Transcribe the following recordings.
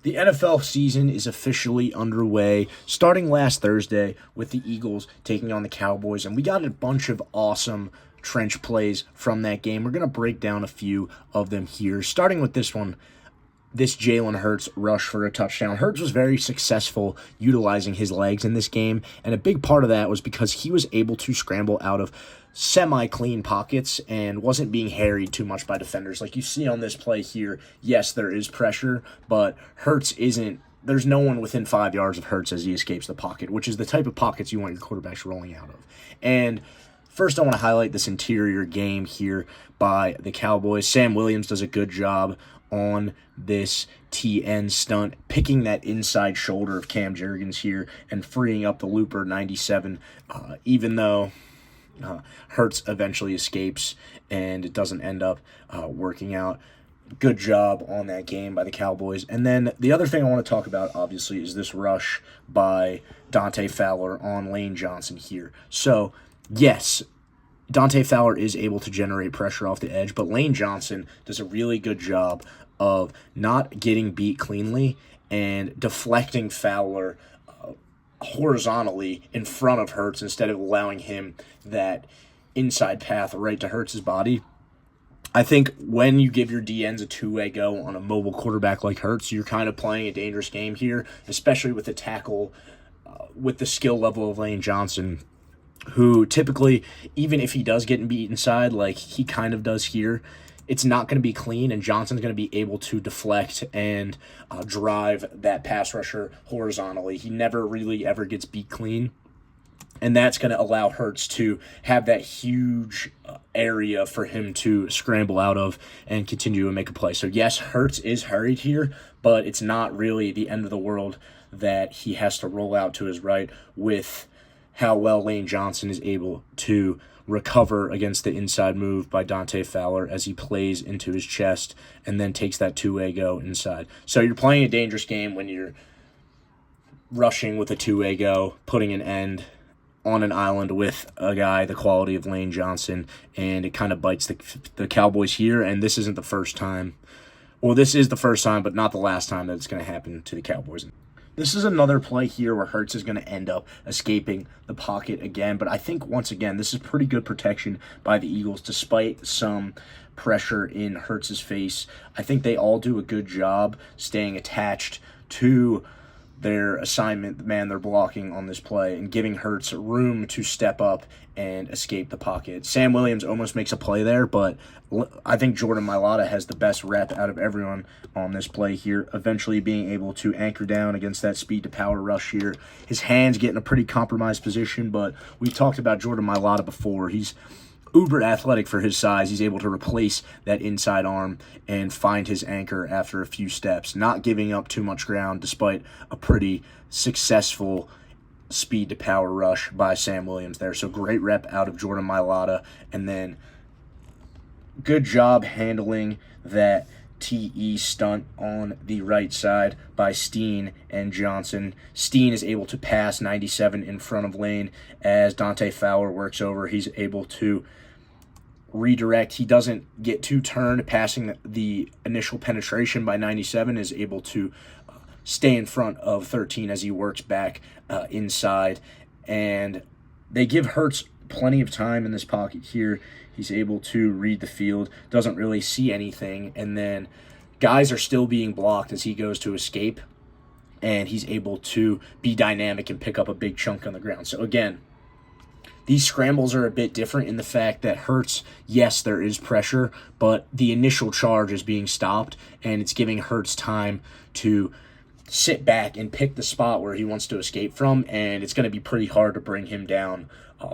The NFL season is officially underway, starting last Thursday with the Eagles taking on the Cowboys, and we got a bunch of awesome trench plays from that game. We're going to break down a few of them here, starting with this one. This Jalen Hurts rush for a touchdown. Hurts was very successful utilizing his legs in this game, and a big part of that was because he was able to scramble out of semi-clean pockets and wasn't being harried too much by defenders. Like you see on this play here, yes, there is pressure, but Hurts isn't. There's no one within 5 yards of Hurts as he escapes the pocket, which is the type of pockets you want your quarterbacks rolling out of. And first, I want to highlight this interior game here by the Cowboys. Sam Williams does a good job on this TN stunt, picking that inside shoulder of Cam Jurgens here and freeing up the looper 97, even though Hurts eventually escapes and it doesn't end up working out. Good job on that game by the Cowboys. And then the other thing I want to talk about, obviously, is this rush by Dante Fowler on Lane Johnson here. So, yes, Dante Fowler is able to generate pressure off the edge, but Lane Johnson does a really good job of not getting beat cleanly and deflecting Fowler horizontally in front of Hurts instead of allowing him that inside path right to Hurts' body. I think when you give your DNs a two-way go on a mobile quarterback like Hurts, you're kind of playing a dangerous game here, especially with the tackle, with the skill level of Lane Johnson, who typically, even if he does get beat inside, like he kind of does here, it's not going to be clean, and Johnson's going to be able to deflect and drive that pass rusher horizontally. He never really ever gets beat clean, and that's going to allow Hurts to have that huge area for him to scramble out of and continue to make a play. So, yes, Hurts is hurried here, but it's not really the end of the world that he has to roll out to his right with how well Lane Johnson is able to recover against the inside move by Dante Fowler as he plays into his chest and then takes that two-way go inside. So you're playing a dangerous game when you're rushing with a two-way go, putting an end on an island with a guy the quality of Lane Johnson, and it kind of bites the Cowboys here, and this isn't the first time. Well, this is the first time, but not the last time that it's going to happen to the Cowboys. This is another play here where Hurts is going to end up escaping the pocket again. But I think, once again, this is pretty good protection by the Eagles despite some pressure in Hurts' face. I think they all do a good job staying attached to their assignment, the man they're blocking on this play, and giving Hurts room to step up and escape the pocket. Sam Williams almost makes a play there, but I think Jordan Mailata has the best rep out of everyone on this play here, eventually being able to anchor down against that speed-to-power rush here. His hands get in a pretty compromised position, but we've talked about Jordan Mailata before. He's uber athletic for his size. He's able to replace that inside arm and find his anchor after a few steps, not giving up too much ground despite a pretty successful speed to power rush by Sam Williams there. So great rep out of Jordan Mailata, and then good job handling that TE stunt on the right side by Steen and Johnson. Steen is able to pass 97 in front of Lane as Dante Fowler works over. He's able to redirect. He doesn't get too turned passing the initial penetration by 97, is able to stay in front of 13 as he works back inside. And they give Hurts plenty of time in this pocket here. He's able to read the field, doesn't really see anything, and then guys are still being blocked as he goes to escape, and he's able to be dynamic and pick up a big chunk on the ground. So again, these scrambles are a bit different in the fact that Hurts, yes, there is pressure, but the initial charge is being stopped, and it's giving Hurts time to sit back and pick the spot where he wants to escape from, and it's going to be pretty hard to bring him down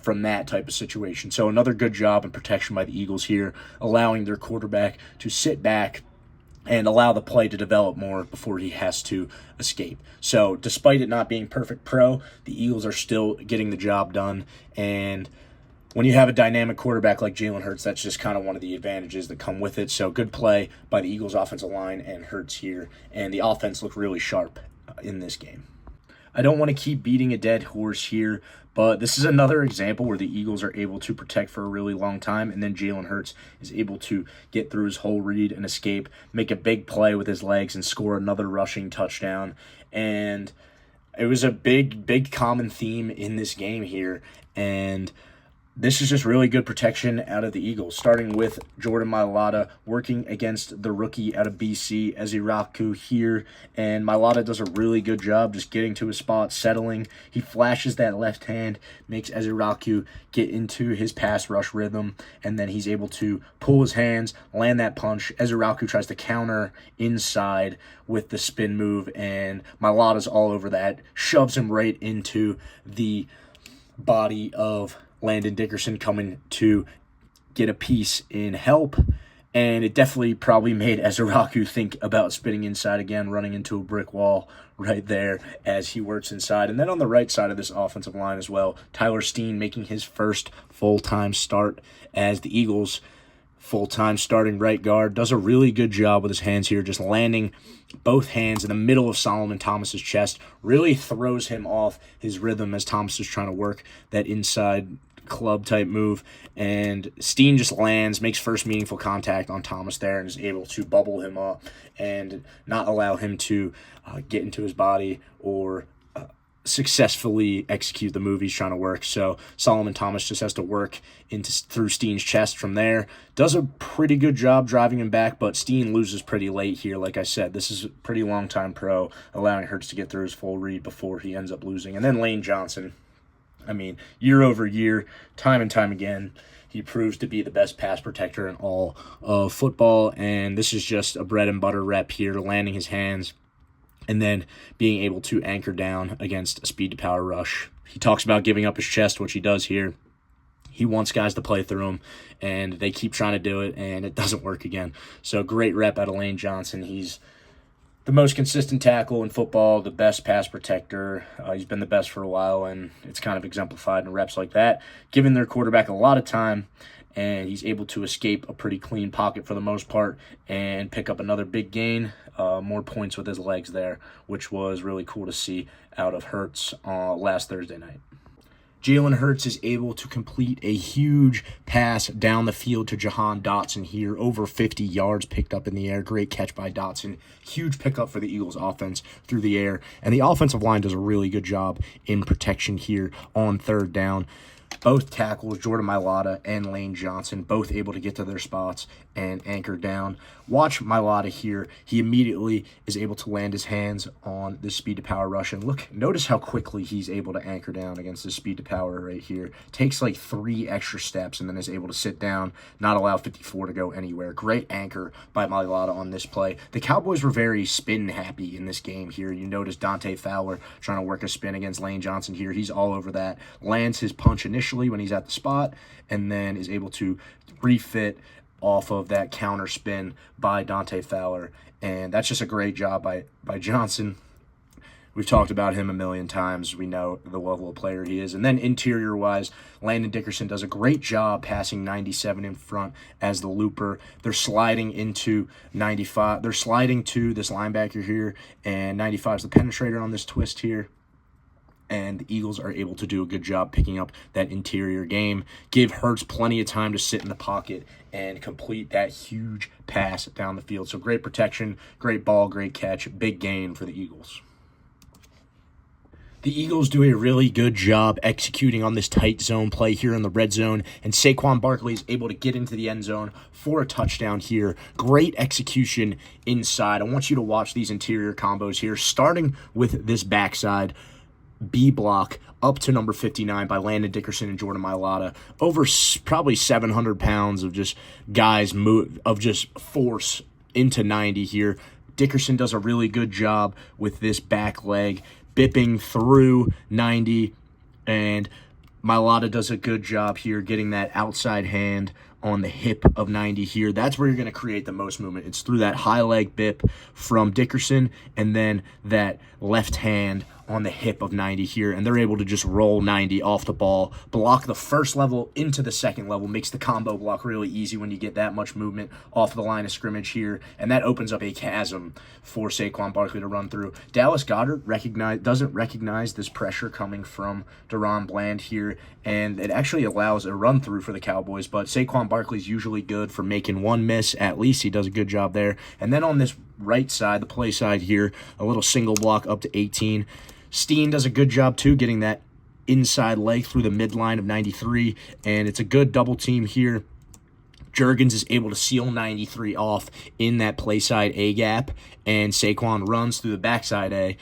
from that type of situation. So another good job in protection by the Eagles here, allowing their quarterback to sit back and allow the play to develop more before he has to escape. So despite it not being perfect pro, the Eagles are still getting the job done, and when you have a dynamic quarterback like Jalen Hurts, that's just kind of one of the advantages that come with it. So good play by the Eagles offensive line and Hurts here, and the offense looked really sharp in this game. I don't want to keep beating a dead horse here, but this is another example where the Eagles are able to protect for a really long time, and then Jalen Hurts is able to get through his whole read and escape, make a big play with his legs, and score another rushing touchdown. And it was a big common theme in this game here, and this is just really good protection out of the Eagles, starting with Jordan Mailata working against the rookie out of BC, Eziraku here, and Mailata does a really good job just getting to his spot, settling. He flashes that left hand, makes Eziraku get into his pass rush rhythm, and then he's able to pull his hands, land that punch. Eziraku tries to counter inside with the spin move, and Mailata's all over that, shoves him right into the body of Landon Dickerson, coming to get a piece in help, and it definitely probably made Eziraku think about spinning inside again, running into a brick wall right there as he works inside. And then on the right side of this offensive line as well, Tyler Steen making his first full-time start as the Eagles' full-time starting right guard, does a really good job with his hands here, just landing both hands in the middle of Solomon Thomas's chest, really throws him off his rhythm as Thomas is trying to work that inside club type move, and Steen just lands, makes first meaningful contact on Thomas there, and is able to bubble him up and not allow him to get into his body or successfully execute the move he's trying to work. So Solomon Thomas just has to work through Steen's chest from there. Does a pretty good job driving him back, but Steen loses pretty late here. Like I said, this is a pretty long time pro, allowing Hurts to get through his full read before he ends up losing. And then Lane Johnson, I mean, year over year, time and time again, he proves to be the best pass protector in all of football, and this is just a bread and butter rep here, landing his hands and then being able to anchor down against a speed-to-power rush. He talks about giving up his chest, which he does here. He wants guys to play through him, and they keep trying to do it, and it doesn't work again. So great rep out of Lane Johnson. He's the most consistent tackle in football, the best pass protector. He's been the best for a while, and it's kind of exemplified in reps like that, giving their quarterback a lot of time, and he's able to escape a pretty clean pocket for the most part and pick up another big gain, more points with his legs there, which was really cool to see out of Hurts last Thursday night. Jalen Hurts is able to complete a huge pass down the field to Jahan Dotson here, over 50 yards picked up in the air. Great catch by Dotson. Huge pickup for the Eagles offense through the air. And the offensive line does a really good job in protection here on third down. Both tackles, Jordan Mailata and Lane Johnson, both able to get to their spots and anchor down. Watch Mailata here. He immediately is able to land his hands on this speed-to-power rush. And look, notice how quickly he's able to anchor down against this speed-to-power right here. Takes like 3 extra steps and then is able to sit down, not allow 54 to go anywhere. Great anchor by Mailata on this play. The Cowboys were very spin-happy in this game here. You notice Dante Fowler trying to work a spin against Lane Johnson here. He's all over that. Lands his punch initially when he's at the spot, and then is able to refit off of that counter spin by Dante Fowler. And that's just a great job by Johnson. We've talked about him a million times. We know the level of player he is. And then interior-wise, Landon Dickerson does a great job passing 97 in front as the looper. They're sliding into 95. They're sliding to this linebacker here, and 95 is the penetrator on this twist here. And the Eagles are able to do a good job picking up that interior game, give Hurts plenty of time to sit in the pocket and complete that huge pass down the field. So great protection, great ball, great catch, big gain for the Eagles. The Eagles do a really good job executing on this tight zone play here in the red zone, and Saquon Barkley is able to get into the end zone for a touchdown here. Great execution inside. I want you to watch these interior combos here, starting with this backside B block up to number 59 by Landon Dickerson and Jordan Mailata. Over probably 700 pounds of just guys of just force into 90 here. Dickerson does a really good job with this back leg, bipping through 90, and Mailata does a good job here getting that outside hand on the hip of 90 here. That's where you're going to create the most movement. It's through that high leg bip from Dickerson and then that left hand on the hip of 90 here, and they're able to just roll 90 off the ball, block the first level into the second level, makes the combo block really easy when you get that much movement off the line of scrimmage here, and that opens up a chasm for Saquon Barkley to run through. Dallas Goedert doesn't recognize this pressure coming from DaRon Bland here, and it actually allows a run through for the Cowboys, but Saquon Barkley's usually good for making one miss. At least he does a good job there. And then on this right side, the play side here, a little single block up to 18. Steen does a good job too, getting that inside leg through the midline of 93, and it's a good double team here. Jurgens is able to seal 93 off in that play side A gap, and Saquon runs through the backside A.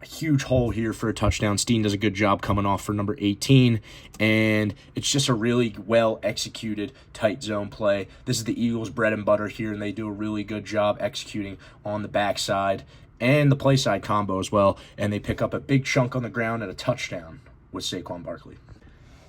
A huge hole here for a touchdown. Steen does a good job coming off for number 18, and it's just a really well-executed tight zone play. This is the Eagles' bread and butter here, and they do a really good job executing on the backside and the play side combo as well, and they pick up a big chunk on the ground and a touchdown with Saquon Barkley.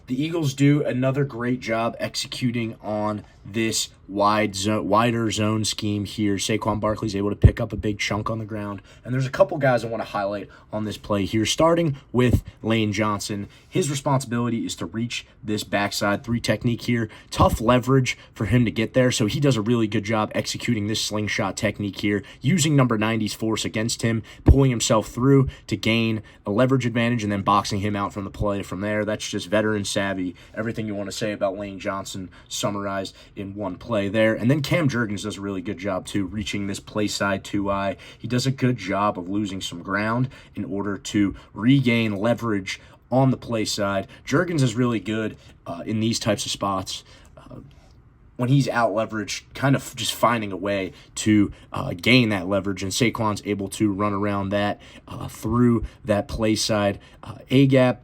The Eagles do another great job executing on this wider zone scheme here. Saquon Barkley's able to pick up a big chunk on the ground. And there's a couple guys I want to highlight on this play here, starting with Lane Johnson. His responsibility is to reach this backside 3 technique here. Tough leverage for him to get there, so he does a really good job executing this slingshot technique here, using number 90's force against him, pulling himself through to gain a leverage advantage, and then boxing him out from the play from there. That's just veteran savvy. Everything you want to say about Lane Johnson summarized in one play there. And then Cam Jurgens does a really good job too, reaching this play side 2-eye. He does a good job of losing some ground in order to regain leverage on the play side. Jurgens is really good in these types of spots. When he's out leveraged, kind of just finding a way to gain that leverage, and Saquon's able to run around that through that play side A-gap.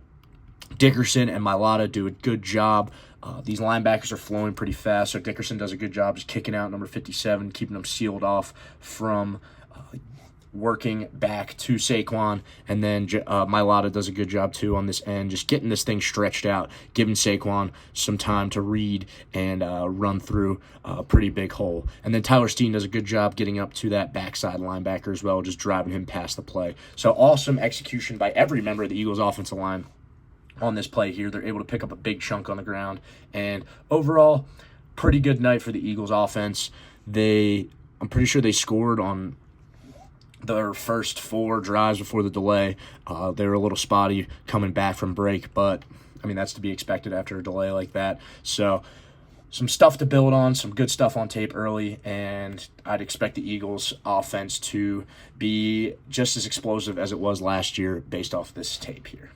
Dickerson and Mailata do a good job. These linebackers are flowing pretty fast, so Dickerson does a good job just kicking out number 57, keeping them sealed off from working back to Saquon, and then Mailata does a good job too on this end, just getting this thing stretched out, giving Saquon some time to read and run through a pretty big hole. And then Tyler Steen does a good job getting up to that backside linebacker as well, just driving him past the play. So awesome execution by every member of the Eagles offensive line on this play here. They're able to pick up a big chunk on the ground, and overall, pretty good night for the Eagles offense. I'm pretty sure they scored on their first 4 drives before the delay. They were a little spotty coming back from break, but I mean, that's to be expected after a delay like that. So some stuff to build on, some good stuff on tape early, and I'd expect the Eagles offense to be just as explosive as it was last year based off this tape here.